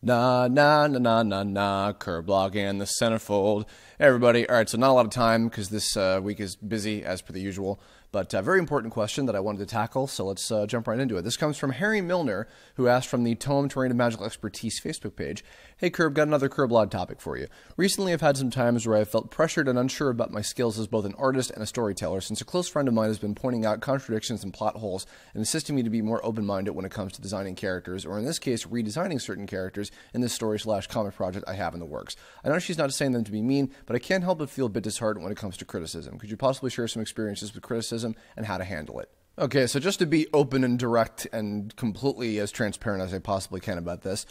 Nah, nah, nah, nah, nah, nah. Kirblog and the centerfold. Hey, everybody. All right, so not a lot of time because this week is busy as per the usual, but a very important question that I wanted to tackle, so let's jump right into it. This comes from Harry Milner, who asked from the Tome Terrain of Magical Expertise Facebook page. Hey, Kirb, got another Kirblog topic for you. Recently, I've had some times where I've felt pressured and unsure about my skills as both an artist and a storyteller, since a close friend of mine has been pointing out contradictions and plot holes and insisting me to be more open-minded when it comes to designing characters, or in this case, redesigning certain characters in this story/comic project I have in the works. I know she's not saying them to be mean, but I can't help but feel a bit disheartened when it comes to criticism. Could you possibly share some experiences with criticism and how to handle it? Okay, so just to be open and direct and completely as transparent as I possibly can about this,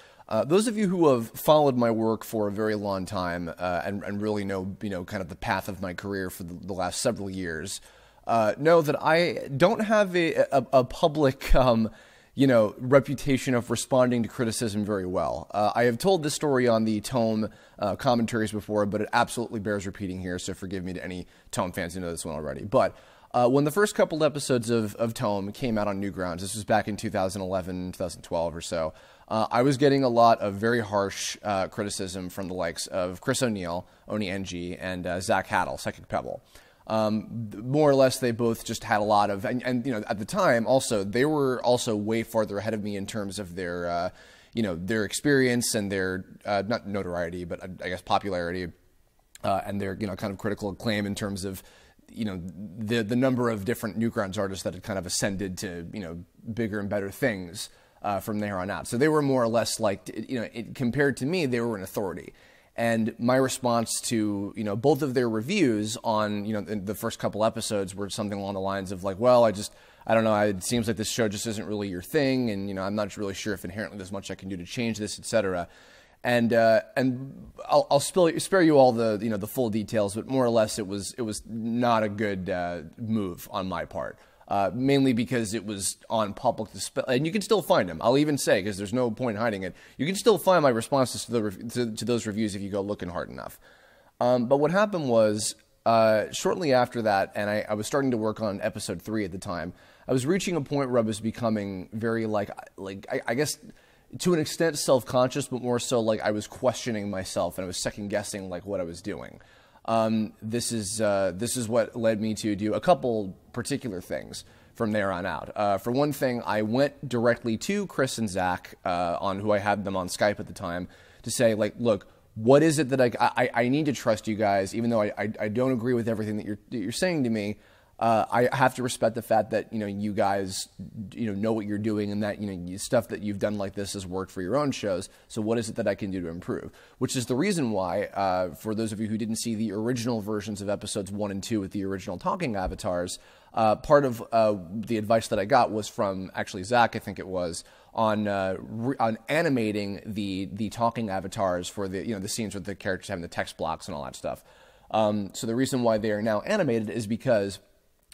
those of you who have followed my work for a very long time and really know, kind of the path of my career for the last several years, know that I don't have a public reputation of responding to criticism very well. I have told this story on the Tome commentaries before, but it absolutely bears repeating here, so forgive me to any Tome fans who know this one already. But when the first couple episodes of Tome came out on Newgrounds, this was back in 2011, 2012 or so, I was getting a lot of very harsh criticism from the likes of Chris O'Neill, Oni NG, and Zach Haddle, Psychic Pebble. More or less, they both just had a lot of, and at the time, also, they were also way farther ahead of me in terms of their, their experience and their, not notoriety, but I guess popularity, and their, kind of critical acclaim in terms of, the number of different Newgrounds artists that had kind of ascended to, bigger and better things, from there on out. So they were more or less like, compared to me, they were an authority. And my response to, both of their reviews on, the first couple episodes were something along the lines of like, well, I don't know, it seems like this show just isn't really your thing, and, I'm not really sure if inherently there's much I can do to change this, etc. And I'll spare you all the, the full details, but more or less it was not a good move on my part. Mainly because it was on public display, and you can still find them. I'll even say, because there's no point in hiding it, you can still find my responses to those reviews if you go looking hard enough. But what happened was, shortly after that, and I was starting to work on episode 3 at the time, I was reaching a point where I was becoming very, I guess, to an extent self-conscious, but more so like I was questioning myself, and I was second-guessing, what I was doing. This is what led me to do a couple particular things from there on out. For one thing, I went directly to Chris and Zach, on who I had them on Skype at the time, to say, look, what is it that I need to trust you guys, even though I don't agree with everything that you're saying to me. I have to respect the fact that, you guys, know what you're doing, and that, stuff that you've done like this has worked for your own shows. So what is it that I can do to improve? Which is the reason why, for those of you who didn't see the original versions of episodes 1 and 2 with the original talking avatars, part of the advice that I got was from actually Zach, I think it was, on animating the talking avatars for the the scenes with the characters having the text blocks and all that stuff. So the reason why they are now animated is because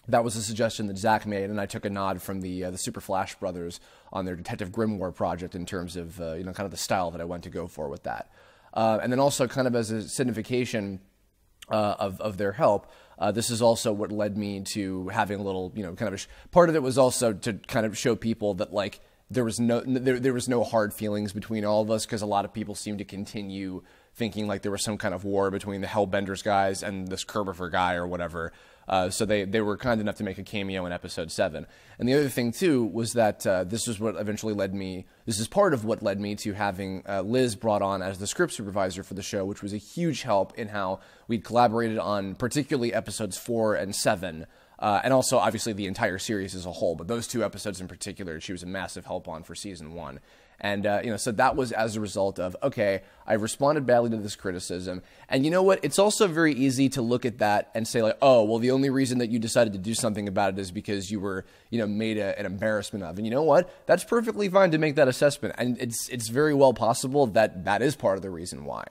that was a suggestion that Zach made, and I took a nod from the Super Flash brothers on their Detective Grimoire project in terms of kind of the style that I went to go for with that, and then also kind of as a signification of their help. This is also what led me to having a little kind of part of it was also to kind of show people that there was no hard feelings between all of us, because a lot of people seem to continue thinking like there was some kind of war between the Hellbenders guys and this Kerbifer guy or whatever. So they were kind enough to make a cameo in episode 7. And the other thing, too, was that this is what eventually led me, this is part of what led me to having Liz brought on as the script supervisor for the show, which was a huge help in how we'd collaborated on particularly episodes 4 and 7, and also, obviously, the entire series as a whole. But those 2 episodes in particular, she was a massive help on for season 1. And, so that was as a result of, okay, I responded badly to this criticism. And you know what? It's also very easy to look at that and say, oh, well, the only reason that you decided to do something about it is because you were, made an embarrassment of. And you know what? That's perfectly fine to make that assessment. And it's very well possible that that is part of the reason why.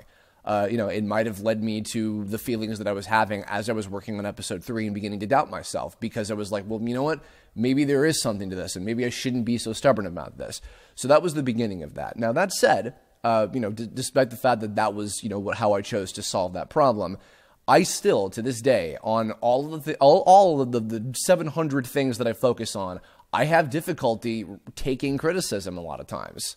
It might have led me to the feelings that I was having as I was working on episode 3 and beginning to doubt myself, because I was like, well, you know what? Maybe there is something to this, and maybe I shouldn't be so stubborn about this. So that was the beginning of that. Now, that said, despite the fact that that was, how I chose to solve that problem, I still, to this day, on all of the 700 things that I focus on, I have difficulty taking criticism a lot of times.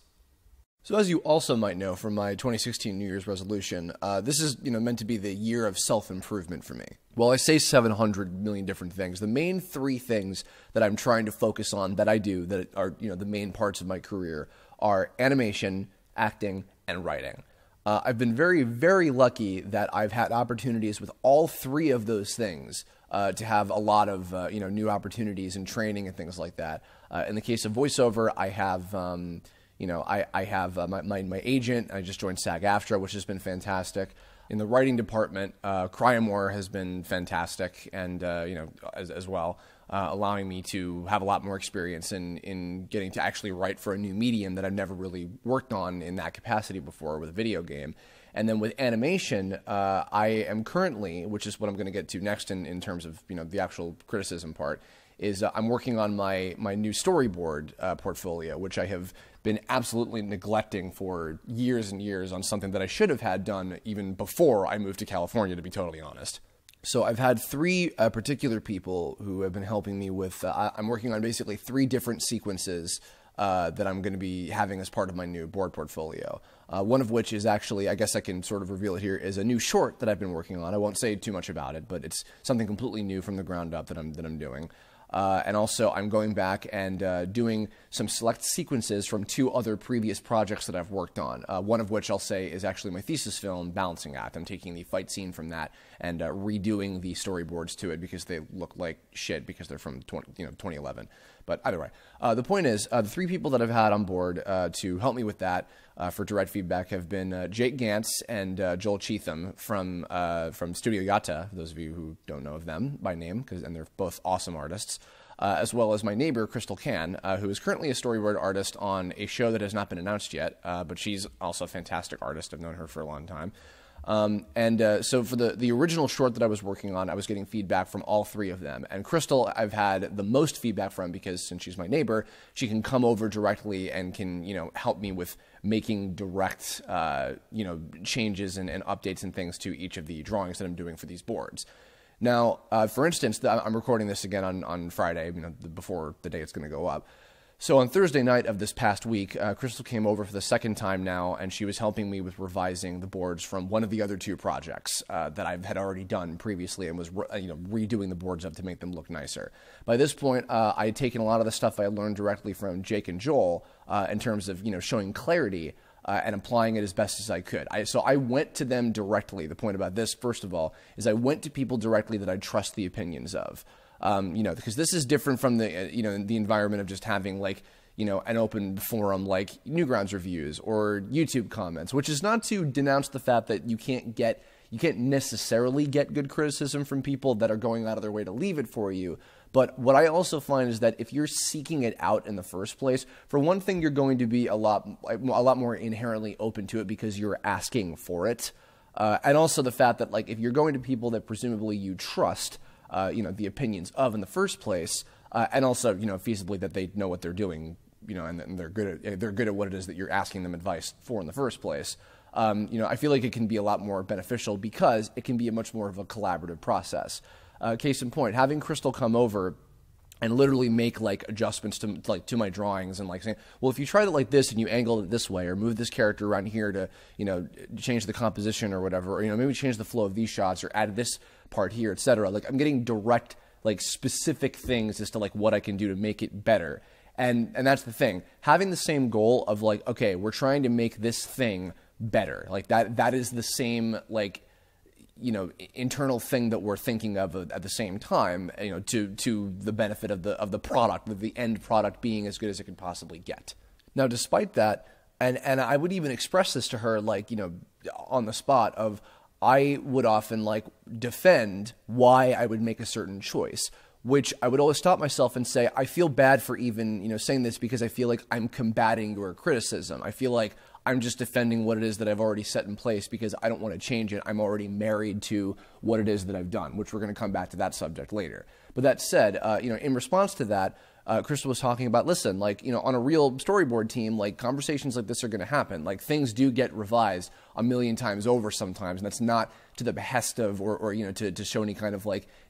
So as you also might know from my 2016 New Year's resolution, this is meant to be the year of self-improvement for me. Well, I say 700 million different things. The main three things that I'm trying to focus on that I do that are the main parts of my career are animation, acting, and writing. I've been very, very lucky that I've had opportunities with all three of those things to have a lot of new opportunities and training and things like that. In the case of voiceover, I have I have my agent. I just joined SAG-AFTRA, which has been fantastic. In the writing department, Cryamore has been fantastic, and as well, allowing me to have a lot more experience in getting to actually write for a new medium that I've never really worked on in that capacity before with a video game. And then with animation, I am currently, which is what I'm going to get to next in terms of the actual criticism part, is I'm working on my new storyboard portfolio, which I have been absolutely neglecting for years and years on something that I should have had done even before I moved to California, to be totally honest. So I've had three particular people who have been helping me with, I'm working on basically three different sequences that I'm going to be having as part of my new board portfolio. One of which is actually, I guess I can sort of reveal it here, is a new short that I've been working on. I won't say too much about it, but it's something completely new from the ground up that I'm doing. And also, I'm going back and doing some select sequences from two other previous projects that I've worked on. One of which I'll say is actually my thesis film, Balancing Act. I'm taking the fight scene from that and redoing the storyboards to it because they look like shit because they're from 2011. But either way, the point is, the three people that I've had on board to help me with that for direct feedback have been Jake Gantz and Joel Cheatham from Studio Yatta, for those of you who don't know of them by name, and they're both awesome artists, as well as my neighbor, Crystal Can, who is currently a storyboard artist on a show that has not been announced yet, but she's also a fantastic artist. I've known her for a long time. So for the original short that I was working on, I was getting feedback from all three of them. And Crystal, I've had the most feedback from because since she's my neighbor, she can come over directly and can, help me with making direct, changes and updates and things to each of the drawings that I'm doing for these boards. Now, for instance, I'm recording this again on Friday, before the day it's going to go up. So on Thursday night of this past week, Crystal came over for the second time now, and she was helping me with revising the boards from one of the other two projects that I had already done previously and was redoing the boards up to make them look nicer. By this point, I had taken a lot of the stuff I had learned directly from Jake and Joel in terms of showing clarity and applying it as best as I could. So I went to them directly. The point about this, first of all, is I went to people directly that I trust the opinions of. Because this is different from the, the environment of just having an open forum like Newgrounds reviews or YouTube comments, which is not to denounce the fact that you can't necessarily get good criticism from people that are going out of their way to leave it for you. But what I also find is that if you're seeking it out in the first place, for one thing, you're going to be a lot more inherently open to it because you're asking for it. And also the fact that if you're going to people that presumably you trust, the opinions of in the first place, and also, feasibly that they know what they're doing, and they're good at what it is that you're asking them advice for in the first place. I feel like it can be a lot more beneficial because it can be a much more of a collaborative process. Case in point, having Crystal come over and literally make adjustments to my drawings and saying, well, if you tried it like this and you angled it this way or move this character around here to, change the composition or whatever, or, maybe change the flow of these shots or add this part here, etc. I'm getting direct, specific things as to what I can do to make it better. And that's the thing. Having the same goal of okay, we're trying to make this thing better. That is the same, internal thing that we're thinking of at the same time, to the benefit of the product, of the end product being as good as it can possibly get. Now, despite that, and I would even express this to her, on the spot of, I would often defend why I would make a certain choice, which I would always stop myself and say, I feel bad for even, saying this because I feel like I'm combating your criticism. I feel like I'm just defending what it is that I've already set in place because I don't want to change it. I'm already married to what it is that I've done, which we're going to come back to that subject later. But that said, in response to that, Crystal was talking about, listen, on a real storyboard team, conversations like this are going to happen. Things do get revised a million times over sometimes, and that's not to the behest of or to show any kind of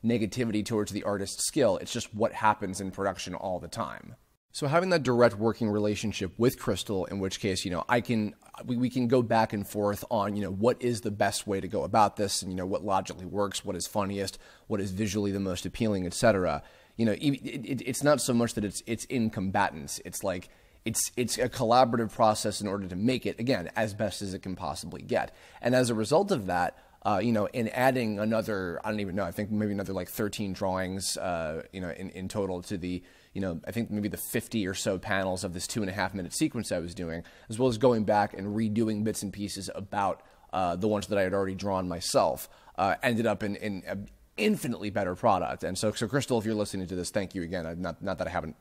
negativity towards the artist's skill. It's just what happens in production all the time. So having that direct working relationship with Crystal, in which case, we can go back and forth on, what is the best way to go about this, and, what logically works, what is funniest, what is visually the most appealing, etc. It's not so much that it's in combatants. It's like, it's a collaborative process in order to make it, again, as best as it can possibly get. And as a result of that, in adding another, I don't even know, I think maybe another like 13 drawings, in total to the, I think maybe the 50 or so panels of this 2.5-minute sequence I was doing, as well as going back and redoing bits and pieces about the ones that I had already drawn myself, ended up in an infinitely better product. And so Crystal, if you're listening to this, thank you again. Not that I haven't,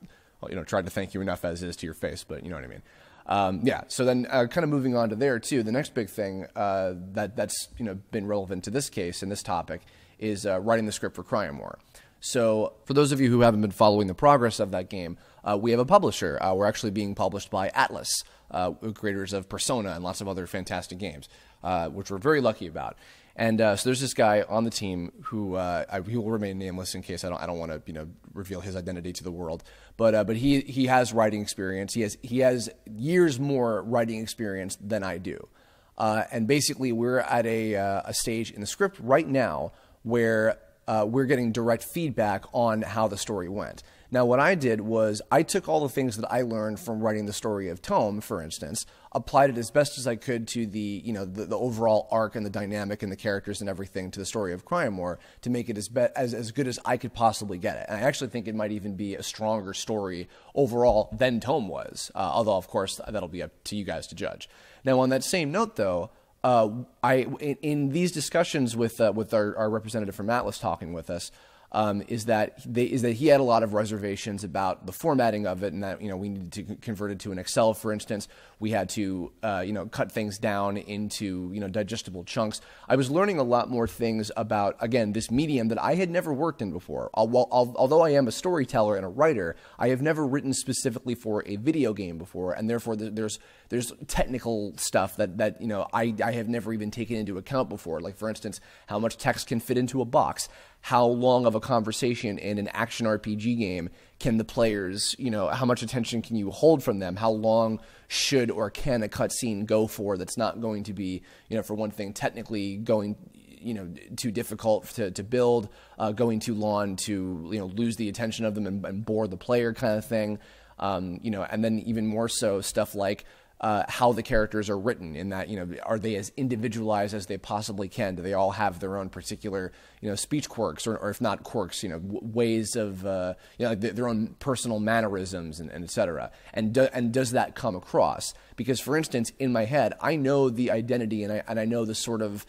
tried to thank you enough as is to your face, but you know what I mean. So then kind of moving on to there too, the next big thing that's been relevant to this case and this topic is writing the script for Crime War. So for those of you who haven't been following the progress of that game, we have a publisher. We're actually being published by Atlas, creators of Persona and lots of other fantastic games, which we're very lucky about. And so there's this guy on the team who he will remain nameless in case I don't want to reveal his identity to the world. But he has writing experience. He has years more writing experience than I do. And basically we're at a stage in the script right now where we're getting direct feedback on how the story went. Now, what I did was I took all the things that I learned from writing the story of Tome, for instance, applied it as best as I could to the overall arc and the dynamic and the characters and everything to the story of Crime War to make it as good as I could possibly get it. And I actually think it might even be a stronger story overall than Tome was, although, of course, that'll be up to you guys to judge. Now, on that same note, though, in these discussions with our representative from Atlas talking with us, is that he had a lot of reservations about the formatting of it, and that we needed to convert it to an Excel, for instance. We had to cut things down into digestible chunks. I was learning a lot more things about, again, this medium that I had never worked in before. Although I am a storyteller and a writer, I have never written specifically for a video game before, and therefore there's technical stuff that I have never even taken into account before. Like, for instance, how much text can fit into a box. How long of a conversation in an action RPG game can the players, how much attention can you hold from them? How long should or can a cutscene go for that's not going to be, for one thing, technically going, too difficult to build, going too long to, lose the attention of them and bore the player kind of thing. And then even more so stuff like, how the characters are written, in that, are they as individualized as they possibly can? Do they all have their own particular, speech quirks, or if not quirks, ways of, their own personal mannerisms and et cetera? And does that come across? Because, for instance, in my head, I know the identity and I know the sort of,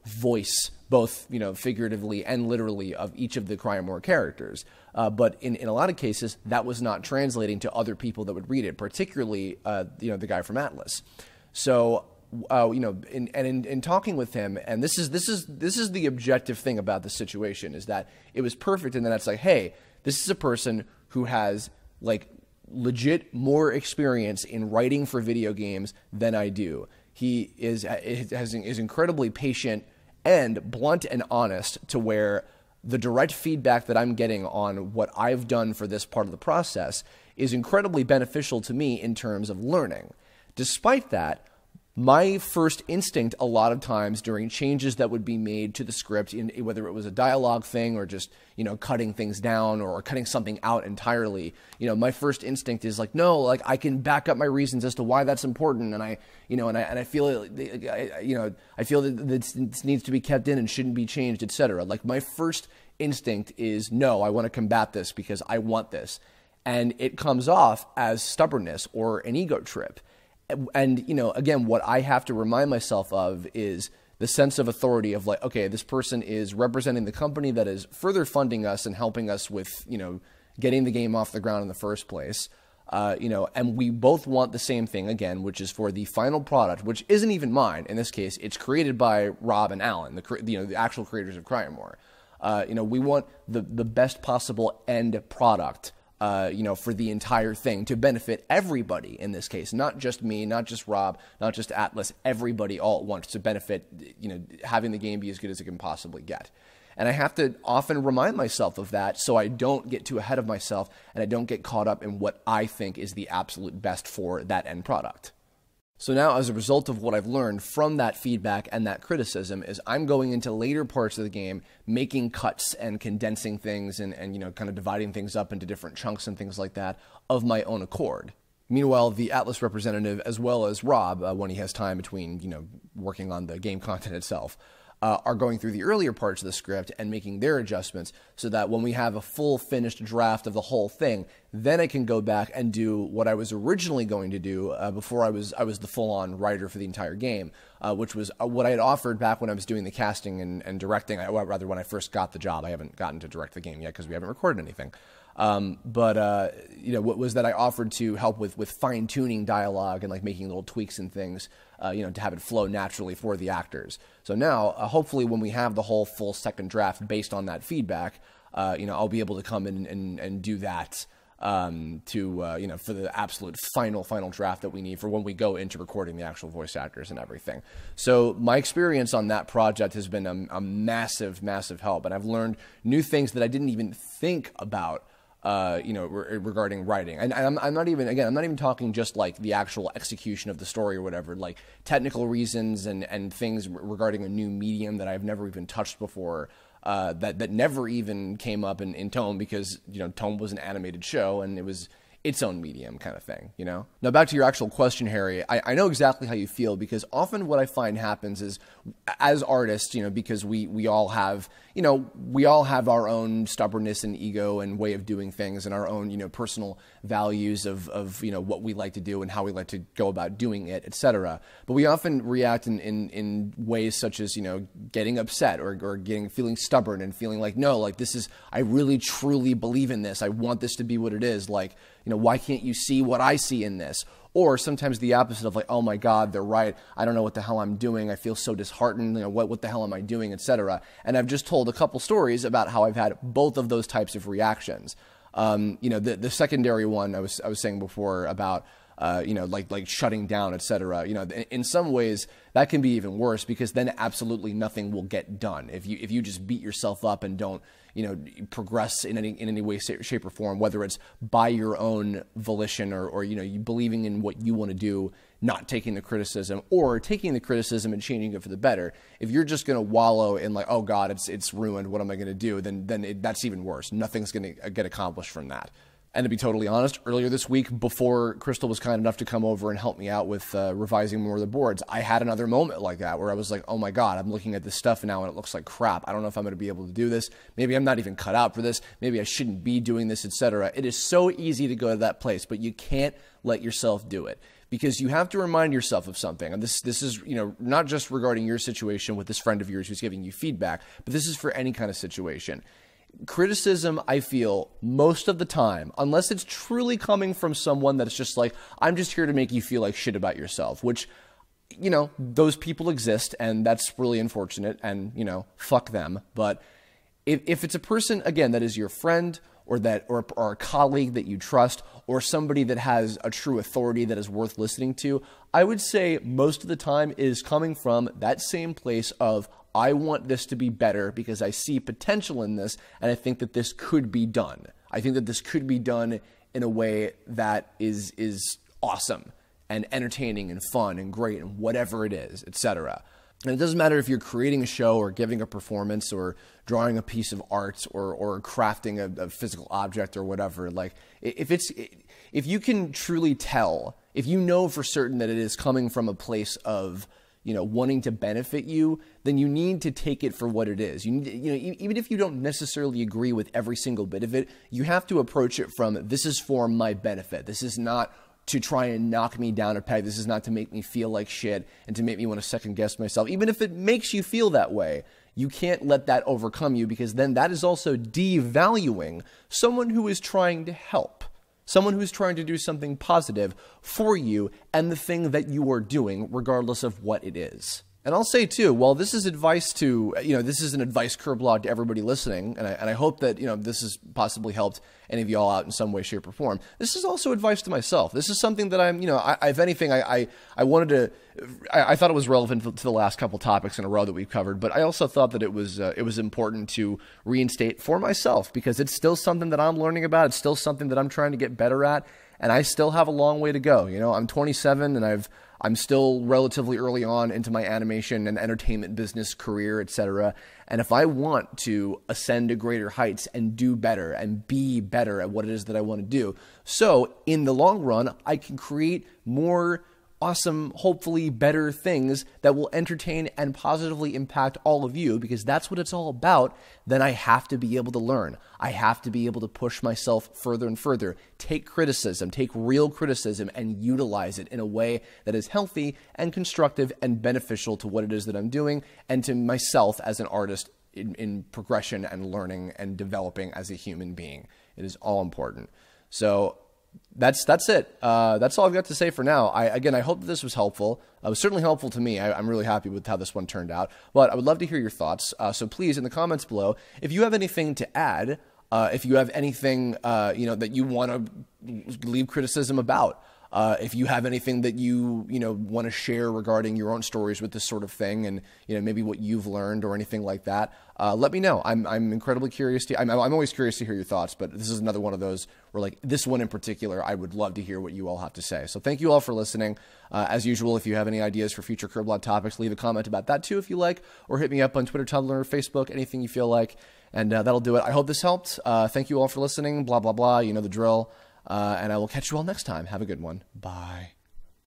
voice, both, figuratively and literally, of each of the Crime War characters. But in a lot of cases, that was not translating to other people that would read it, particularly, the guy from Atlas. So, in talking with him, and this is the objective thing about the situation, is that it was perfect, and then it's like, hey, this is a person who has, like, legit more experience in writing for video games than I do. He is incredibly patient and blunt and honest, to where the direct feedback that I'm getting on what I've done for this part of the process is incredibly beneficial to me in terms of learning. Despite that, my first instinct a lot of times during changes that would be made to the script, whether it was a dialogue thing or just, cutting things down or cutting something out entirely, my first instinct is like, no, like, I can back up my reasons as to why that's important. And I feel, I feel that this needs to be kept in and shouldn't be changed, etc. Like, my first instinct is, no, I want to combat this because I want this. And it comes off as stubbornness or an ego trip. And, again, what I have to remind myself of is the sense of authority of, like, okay, this person is representing the company that is further funding us and helping us with, getting the game off the ground in the first place. And we both want the same thing, again, which is for the final product, which isn't even mine. In this case, it's created by Rob and Alan, the actual creators of Crime War. We want the best possible end product, for the entire thing to benefit everybody in this case, not just me, not just Rob, not just Atlas, everybody all at once to benefit, having the game be as good as it can possibly get. And I have to often remind myself of that so I don't get too ahead of myself and I don't get caught up in what I think is the absolute best for that end product. So now, as a result of what I've learned from that feedback and that criticism, is I'm going into later parts of the game, making cuts and condensing things and kind of dividing things up into different chunks and things like that of my own accord. Meanwhile, the Atlas representative, as well as Rob, when he has time between, working on the game content itself, are going through the earlier parts of the script and making their adjustments so that when we have a full finished draft of the whole thing, then I can go back and do what I was originally going to do before I was the full-on writer for the entire game, which was what I had offered back when I was doing the casting and directing. Rather, when I first got the job. I haven't gotten to direct the game yet because we haven't recorded anything. What was that I offered to help with fine-tuning dialogue and like making little tweaks and things, to have it flow naturally for the actors. So now, hopefully when we have the whole full second draft based on that feedback, I'll be able to come in and do that, for the absolute final draft that we need for when we go into recording the actual voice actors and everything. So my experience on that project has been a massive, massive help. And I've learned new things that I didn't even think about, regarding writing. And I'm not even talking just like the actual execution of the story or whatever, like technical reasons and things regarding a new medium that I've never even touched before, that never even came up in Tome because, Tome was an animated show and it was its own medium kind of thing, Now back to your actual question, Harry, I know exactly how you feel because often what I find happens is as artists, because we all have our own stubbornness and ego and way of doing things and our own, personal values of what we like to do and how we like to go about doing it, etc. But we often react in ways such as, getting upset or feeling stubborn and feeling like, no, like I really truly believe in this. I want this to be what it is. Like, why can't you see what I see in this? Or sometimes the opposite of like, oh my God, they're right. I don't know what the hell I'm doing. I feel so disheartened. What the hell am I doing, etc. And I've just told a couple stories about how I've had both of those types of reactions. The secondary one I was saying before about, like shutting down, etc. In some ways that can be even worse because then absolutely nothing will get done. If you just beat yourself up and don't, progress in any way, shape or form, whether it's by your own volition or you believing in what you want to do, not taking the criticism or taking the criticism and changing it for the better. If you're just going to wallow in like, oh God, it's ruined. What am I going to do? Then that's even worse. Nothing's going to get accomplished from that. And to be totally honest, earlier this week, before Crystal was kind enough to come over and help me out with revising more of the boards, I had another moment like that where I was like, oh my God, I'm looking at this stuff now and it looks like crap. I don't know if I'm going to be able to do this. Maybe I'm not even cut out for this. Maybe I shouldn't be doing this, etc. It is so easy to go to that place, but you can't let yourself do it because you have to remind yourself of something. And this is, not just regarding your situation with this friend of yours who's giving you feedback, but this is for any kind of situation. Criticism, I feel, most of the time, unless it's truly coming from someone that's just like, I'm just here to make you feel like shit about yourself, which, those people exist, and that's really unfortunate, and, fuck them. But if it's a person, again, that is your friend, or a colleague that you trust, or somebody that has a true authority that is worth listening to, I would say most of the time it is coming from that same place of, I want this to be better because I see potential in this and I think that this could be done. I think that this could be done in a way that is awesome and entertaining and fun and great and whatever it is, etc. And it doesn't matter if you're creating a show or giving a performance or drawing a piece of art or crafting a physical object or whatever. Like if you can truly tell, if you know for certain that it is coming from a place of wanting to benefit you, then you need to take it for what it is. You need to, even if you don't necessarily agree with every single bit of it, you have to approach it from, this is for my benefit. This is not to try and knock me down a peg. This is not to make me feel like shit and to make me want to second guess myself. Even if it makes you feel that way, you can't let that overcome you because then that is also devaluing someone who is trying to help. Someone who's trying to do something positive for you and the thing that you are doing, regardless of what it is. And I'll say too, while this is advice to, this is an advice Kirblog to everybody listening, and I hope that, this has possibly helped any of y'all out in some way, shape, or form. This is also advice to myself. This is something that I'm, if anything, I wanted to, I thought it was relevant to the last couple topics in a row that we've covered, but I also thought that it was important to reinstate for myself, because it's still something that I'm learning about. It's still something that I'm trying to get better at, and I still have a long way to go. I'm 27 and I'm still relatively early on into my animation and entertainment business career, etc. And if I want to ascend to greater heights and do better and be better at what it is that I want to do, so in the long run, I can create more awesome, hopefully better things that will entertain and positively impact all of you, because that's what it's all about, then I have to be able to learn. I have to be able to push myself further and further, take criticism, take real criticism, and utilize it in a way that is healthy and constructive and beneficial to what it is that I'm doing and to myself as an artist in progression and learning and developing as a human being. It is all important. So that's it. That's all I've got to say for now. I hope that this was helpful. It was certainly helpful to me. I'm really happy with how this one turned out. But I would love to hear your thoughts. So please, in the comments below, if you have anything to add, if you have anything that you want to leave criticism about, if you have anything that you want to share regarding your own stories with this sort of thing, and maybe what you've learned or anything like that, let me know. I'm incredibly curious to. I'm always curious to hear your thoughts, but this is another one of those where, like, this one in particular, I would love to hear what you all have to say. So thank you all for listening. As usual, if you have any ideas for future Kirblog topics, leave a comment about that too if you like, or hit me up on Twitter, Tumblr, Facebook, anything you feel like, and that'll do it. I hope this helped. Thank you all for listening. Blah blah blah. You know the drill. And I will catch you all next time. Have a good one. Bye.